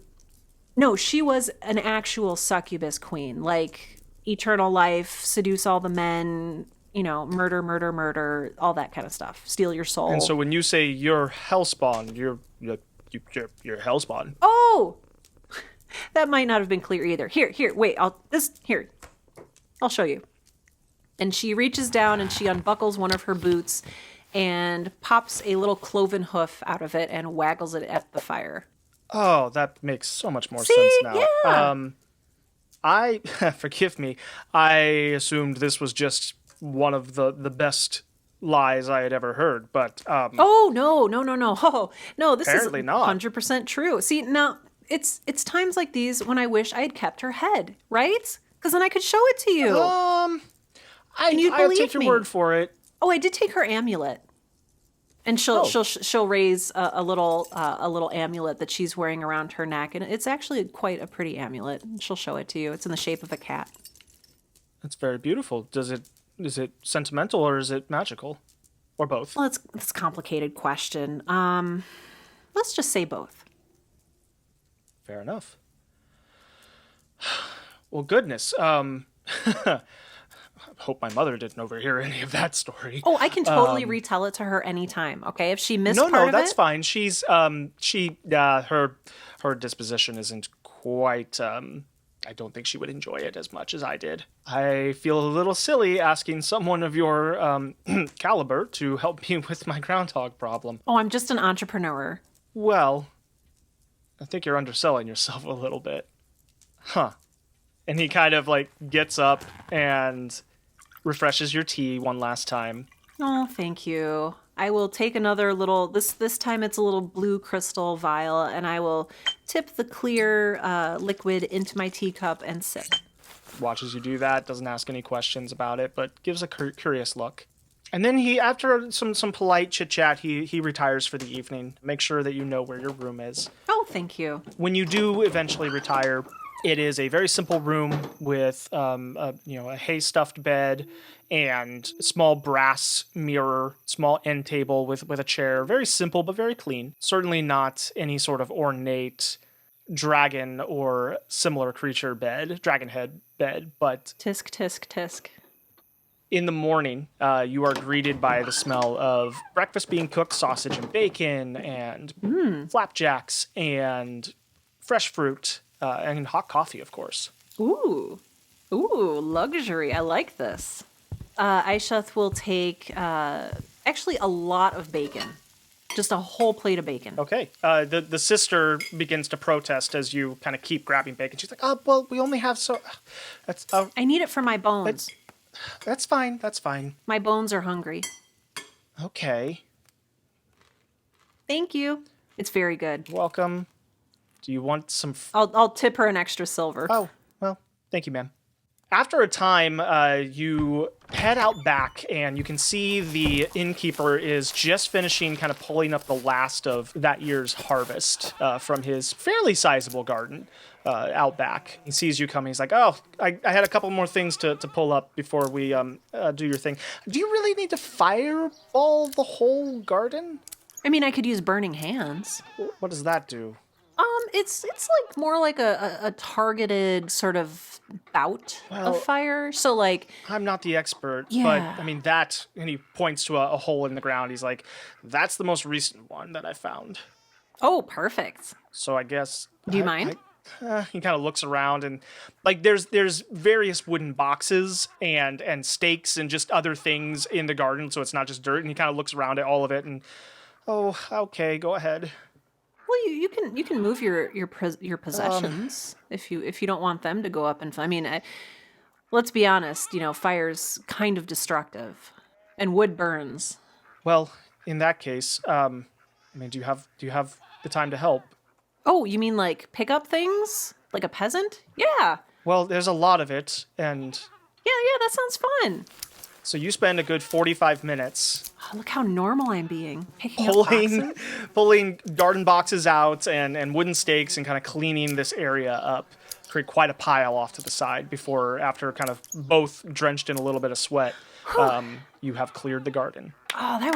she was an actual succubus queen, like eternal life, seduce all the men, murder, all that kind of stuff. Steal your soul. And so when you say you're Hellspawn, you're Hellspawn. Oh, that might not have been clear either. Here, wait, I'll show you. And she reaches down and she unbuckles one of her boots and pops a little cloven hoof out of it and waggles it at the fire. Oh, that makes so much more See? sense now. Yeah. I forgive me. I assumed this was just one of the best lies I had ever heard, but Oh, no. Oh, no, this apparently is not. 100% true. See, now it's times like these when I wish I had kept her head, right? Because then I could show it to you. And you'd I'll believe take your me. word for it. Oh, I did take her amulet. And she'll raise a little amulet that she's wearing around her neck, and it's actually quite a pretty amulet. She'll show it to you. It's in the shape of a cat. That's very beautiful. Is it sentimental or is it magical, or both? Well, it's a complicated question. Let's just say both. Fair enough. Well, goodness. I hope my mother didn't overhear any of that story. Oh, I can totally retell it to her anytime. Okay, if she missed part of it. No, that's fine. She's her disposition isn't quite. I don't think she would enjoy it as much as I did. I feel a little silly asking someone of your caliber to help me with my groundhog problem. Oh, I'm just an entrepreneur. Well, I think you're underselling yourself a little bit. Huh. And he kind of gets up and refreshes your tea one last time. Oh, thank you. I will take another little, this time it's a little blue crystal vial, and I will tip the clear liquid into my teacup and sip. Watches you do that, doesn't ask any questions about it, but gives a curious look. And then he, after some polite chit-chat, he retires for the evening. Make sure that you know where your room is. Oh, thank you. When you do eventually retire, it is a very simple room with a hay-stuffed bed and a small brass mirror, small end table with a chair. Very simple, but very clean. Certainly not any sort of ornate dragon or similar creature bed, dragon head bed, but... Tisk, tisk, tisk. In the morning, you are greeted by the smell of breakfast being cooked, sausage and bacon, and flapjacks, and fresh fruit, and hot coffee, of course. Ooh, luxury. I like this. Eisheth will take actually a lot of bacon. Just a whole plate of bacon. Okay. The sister begins to protest as you kind of keep grabbing bacon. She's like, "Oh, well, we only have so." That's. I need it for my bones. That's fine. That's fine. My bones are hungry. Okay. Thank you. It's very good. Welcome. Do you want some? I'll tip her an extra silver. Oh, well, thank you, ma'am. After a time, you head out back, and you can see the innkeeper is just finishing kind of pulling up the last of that year's harvest from his fairly sizable garden out back. He sees you coming. He's like, "Oh, I had a couple more things to pull up before we do your thing. Do you really need to fireball the whole garden?" I mean, I could use burning hands. What does that do? It's like more like a targeted sort of bout of fire. So I'm not the expert, Yeah. but I mean that, and he points to a hole in the ground. He's like, "That's the most recent one that I found." Oh, perfect. So I guess. Do you mind? He kind of looks around, and there's various wooden boxes and stakes and just other things in the garden, so it's not just dirt. And he kind of looks around at all of it, and okay, go ahead. Well, you can move your possessions if you don't want them to go up I mean, let's be honest. Fire's kind of destructive, and wood burns. Well, in that case, I mean, do you have the time to help? Oh, you mean like pick up things like a peasant? Yeah, Well, there's a lot of it, and yeah. That sounds fun. so you spend a good 45 minutes Oh, look how normal I'm being. Picking up pulling boxes. pulling garden boxes out and wooden stakes and kind of cleaning this area up. Create quite a pile off to the side after kind of both drenched in a little bit of sweat, you have cleared the garden. Oh, that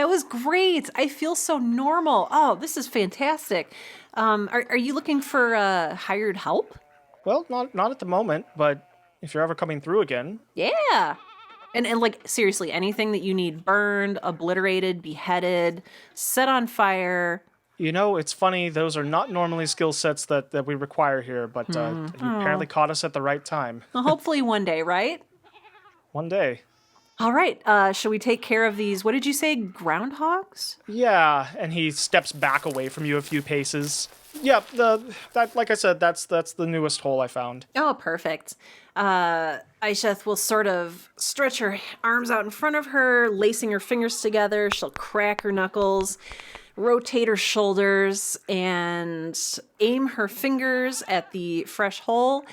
was great. I feel so normal. Oh, this is fantastic. Are you looking for hired help? Well, not at the moment, but if you're ever coming through again, Yeah. And like seriously, anything that you need burned, obliterated, beheaded, set on fire. it's funny, those are not normally skill sets that we require here, but you apparently caught us at the right time. Well, hopefully one day, right? One day. All right. Shall we take care of these? What did you say? Groundhogs? Yeah, and he steps back away from you a few paces. Yep, that like I said, that's the newest hole I found. Oh, perfect. Eisheth will sort of stretch her arms out in front of her, lacing her fingers together. She'll crack her knuckles, rotate her shoulders, and aim her fingers at the fresh hole.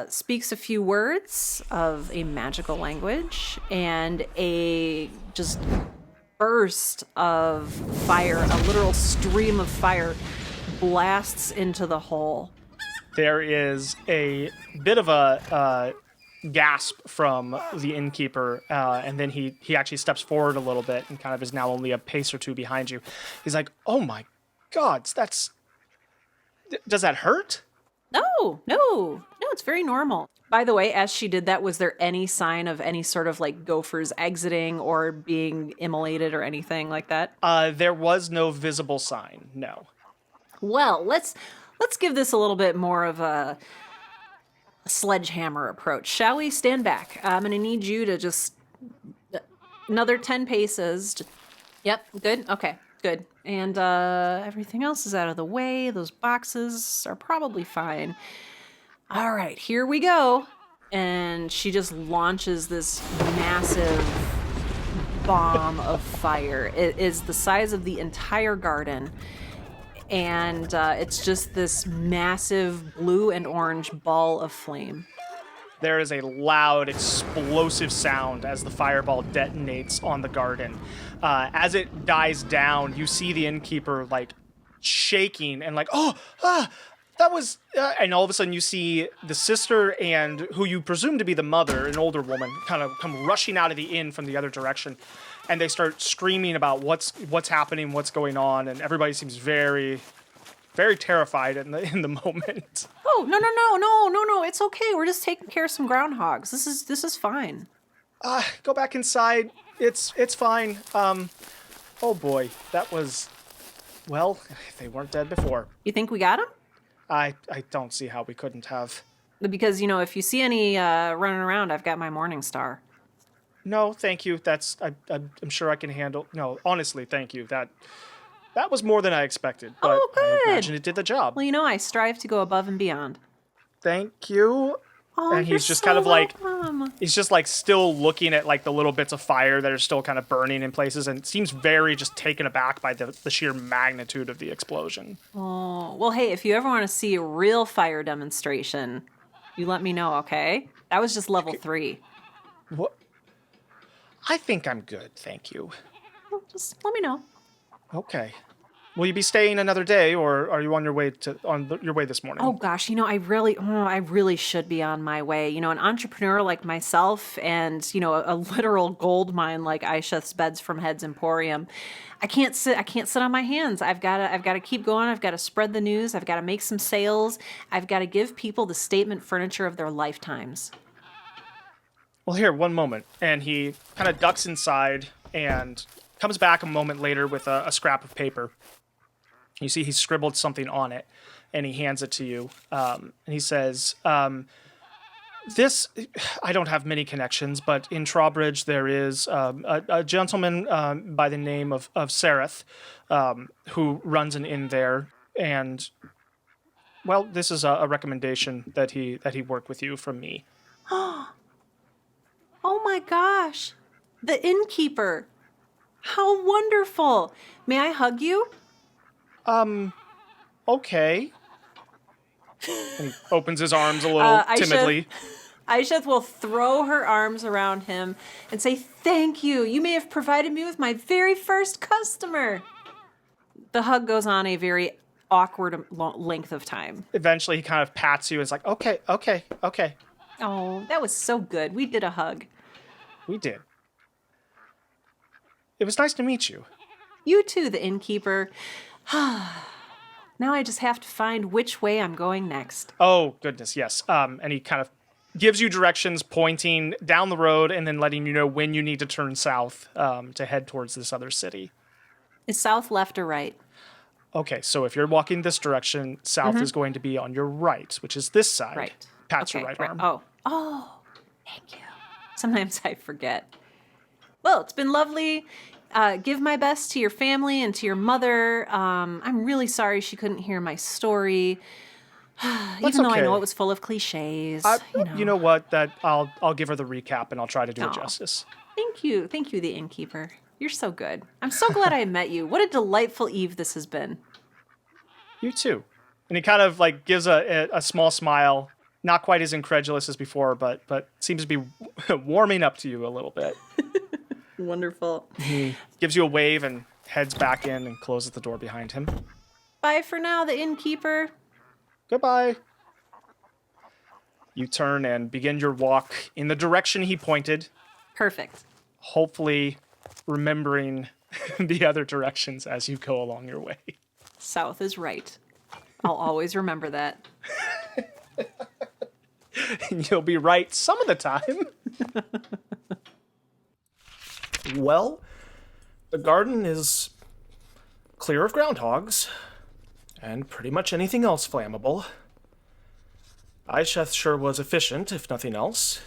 Speaks a few words of a magical language, and a just burst of fire, a literal stream of fire, blasts into the hole. There is a bit of a gasp from the innkeeper, and then he actually steps forward a little bit and kind of is now only a pace or two behind you. He's like, "Oh my God, does that hurt?" No, it's very normal. By the way, as she did that, was there any sign of any sort of like gophers exiting or being immolated or anything like that? There was no visible sign. No. Well, let's give this a little bit more of a sledgehammer approach, shall we? Stand back. I'm going to need you to just another 10 paces. Yep, good. Okay, good. And everything else is out of the way. Those boxes are probably fine. All right, here we go. And she just launches this massive bomb of fire. It is the size of the entire garden. And it's just this massive blue and orange ball of flame. There is a loud, explosive sound as the fireball detonates on the garden. As it dies down, you see the innkeeper like shaking and like, that was, and all of a sudden you see the sister and who you presume to be the mother, an older woman, kind of come rushing out of the inn from the other direction, and they start screaming about what's happening, what's going on, and everybody seems very, very terrified in the moment. Oh, no, it's okay. We're just taking care of some groundhogs. This is fine. Go back inside. It's fine. Oh boy, that was, well, they weren't dead before. You think we got them? I don't see how we couldn't have. Because, if you see any running around, I've got my Morning Star. No, thank you. I'm sure I can handle. No, honestly, thank you. That was more than I expected. But Oh, good. I imagine it did the job. Well, I strive to go above and beyond. Thank you. Oh, And you're he's just so kind of like, welcome. he's just like still looking at like the little bits of fire that are still kind of burning in places, and seems very just taken aback by the sheer magnitude of the explosion. Oh, well, hey, if you ever want to see a real fire demonstration, you let me know, okay? That was just level 3. What? I think I'm good, thank you. Well, just let me know. Okay. Will you be staying another day, or are you on your way your way this morning? Oh gosh, I really should be on my way. An entrepreneur like myself, and a literal gold mine like Eisheth's beds from Heads Emporium. I can't sit on my hands. I've got to keep going. I've got to spread the news. I've got to make some sales. I've got to give people the statement furniture of their lifetimes. Well, here, one moment. And he kind of ducks inside and comes back a moment later with a scrap of paper. You see he's scribbled something on it, and he hands it to you. And he says, This, I don't have many connections, but in Trowbridge there is a gentleman by the name of Sereth who runs an inn there, and, well, this is a recommendation that he worked with you from me. Oh my gosh, the innkeeper. How wonderful. May I hug you? Okay. And he opens his arms a little timidly. Eisheth will throw her arms around him and say, "Thank you. You may have provided me with my very first customer." The hug goes on a very awkward length of time. Eventually, he kind of pats you and is like, okay. Oh, that was so good. We did a hug. We did. It was nice to meet you. You too, the innkeeper. Now I just have to find which way I'm going next. Oh, goodness, yes. And he kind of gives you directions, pointing down the road and then letting you know when you need to turn south to head towards this other city. Is south left or right? Okay, so if you're walking this direction, south is going to be on your right, which is this side. Right. Pat your right arm. Oh, thank you. Sometimes I forget. Well, it's been lovely. Give my best to your family and to your mother. I'm really sorry she couldn't hear my story, even though I know it was full of cliches. You know what? That I'll give her the recap and I'll try to do it justice. Thank you, the innkeeper. You're so good. I'm so glad I met you. What a delightful eve this has been. You too. And he kind of like gives a small smile, not quite as incredulous as before, but seems to be warming up to you a little bit. Wonderful. He gives you a wave and heads back in and closes the door behind him. Bye for now, the innkeeper. Goodbye. You turn and begin your walk in the direction he pointed. Perfect. Hopefully remembering the other directions as you go along your way. South is right. I'll always remember that. You'll be right some of the time. Well, the garden is clear of groundhogs, and pretty much anything else flammable. Eisheth sure was efficient, if nothing else.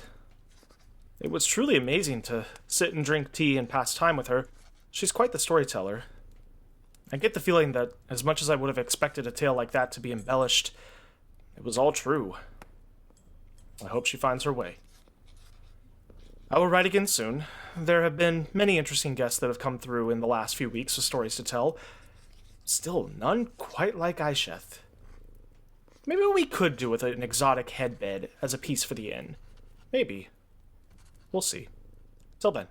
It was truly amazing to sit and drink tea and pass time with her. She's quite the storyteller. I get the feeling that, as much as I would have expected a tale like that to be embellished, it was all true. I hope she finds her way. I will write again soon. There have been many interesting guests that have come through in the last few weeks with stories to tell. Still, none quite like Eisheth. Maybe we could do with an exotic headbed as a piece for the inn. Maybe. We'll see. Till then.